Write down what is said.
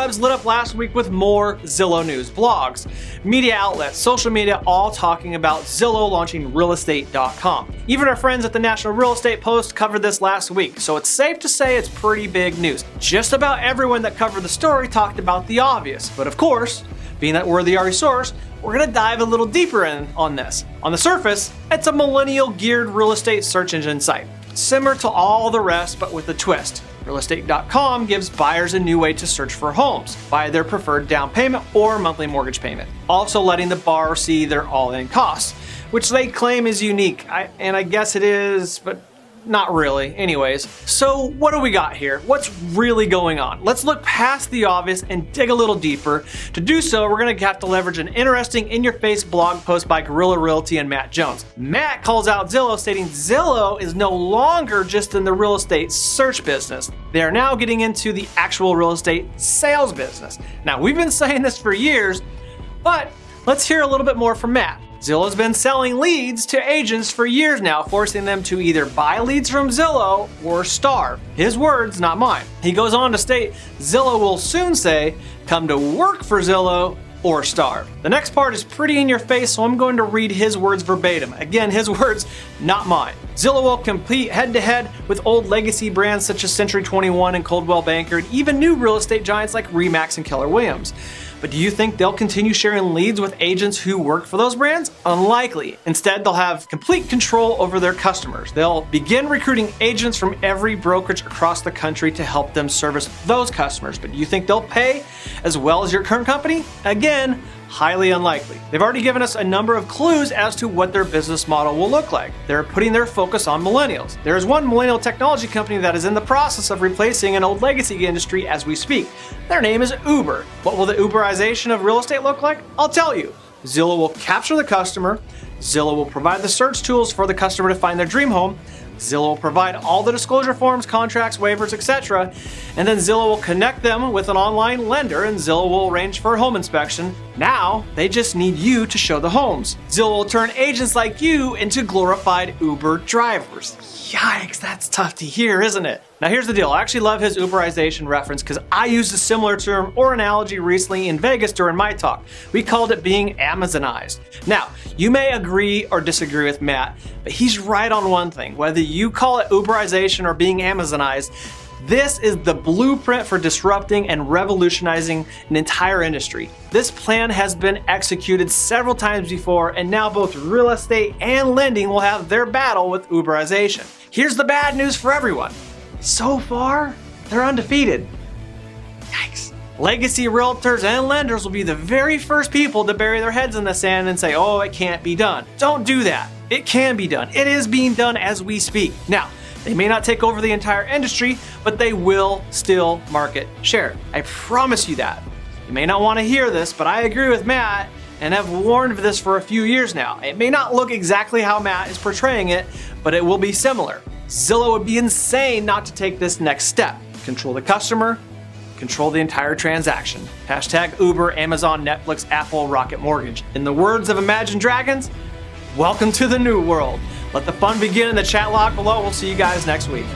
interwebs lit up last week with more Zillow news. Blogs, media outlets, social media, all talking about Zillow launching realestate.com. Even our friends at the National Real Estate Post covered this last week, so it's safe to say it's pretty big news. Just about everyone that covered the story talked about the obvious, but of course, being that we're the RE source, we're gonna dive a little deeper in on this. On the surface, it's a millennial-geared real estate search engine site, similar to all the rest, but with a twist. Realestate.com gives buyers a new way to search for homes by their preferred down payment or monthly mortgage payment, also letting the borrower see their all-in costs, which they claim is unique. I guess it is, but not really. Anyways, so what do we got here? What's really going on? Let's look past the obvious and dig a little deeper. To do so, we're going to have to leverage an interesting in-your-face blog post by Guerrilla Realty and Matt Jones. Matt calls out Zillow, stating Zillow is no longer just in the real estate search business. They are now getting into the actual real estate sales business. Now, we've been saying this for years, but let's hear a little bit more from Matt. Zillow's been selling leads to agents for years now, forcing them to either buy leads from Zillow or starve. His words, not mine. He goes on to state, Zillow will soon say, come to work for Zillow or starve. The next part is pretty in your face, so I'm going to read his words verbatim. Again, his words, not mine. Zillow will compete head-to-head with old legacy brands such as Century 21 and Coldwell Banker, and even new real estate giants like RE/MAX and Keller Williams. But do you think they'll continue sharing leads with agents who work for those brands? Unlikely. Instead, they'll have complete control over their customers. They'll begin recruiting agents from every brokerage across the country to help them service those customers. But do you think they'll pay as well as your current company? Again, highly unlikely. They've already given us a number of clues as to what their business model will look like. They're putting their focus on millennials. There is one millennial technology company that is in the process of replacing an old legacy industry as we speak. Their name is Uber. What will the Uber-ization of real estate look like? I'll tell you. Zillow will capture the customer. Zillow will provide the search tools for the customer to find their dream home. Zillow will provide all the disclosure forms, contracts, waivers, etc. And then Zillow will connect them with an online lender, and Zillow will arrange for a home inspection. Now, they just need you to show the homes. Zillow will turn agents like you into glorified Uber drivers. Yikes, that's tough to hear, isn't it? Now here's the deal. I actually love his Uber-ization reference because I used a similar term or analogy recently in Vegas during my talk. We called it being Amazonized. Now, you may agree or disagree with Matt, but he's right on one thing. Whether you call it Uber-ization or being Amazonized, this is the blueprint for disrupting and revolutionizing an entire industry. This plan has been executed several times before, and now both real estate and lending will have their battle with Uber-ization. Here's the bad news for everyone. So far, they're undefeated. Yikes. Legacy realtors and lenders will be the very first people to bury their heads in the sand and say, oh, it can't be done. Don't do that. It can be done. It is being done as we speak. Now, they may not take over the entire industry, but they will still market share. I promise you that. You may not want to hear this, but I agree with Matt and have warned of this for a few years now. It may not look exactly how Matt is portraying it, but it will be similar. Zillow would be insane not to take this next step. Control the customer, control the entire transaction. Hashtag Uber, Amazon, Netflix, Apple, Rocket Mortgage. In the words of Imagine Dragons, welcome to the new world. Let the fun begin in the chat log below. We'll see you guys next week.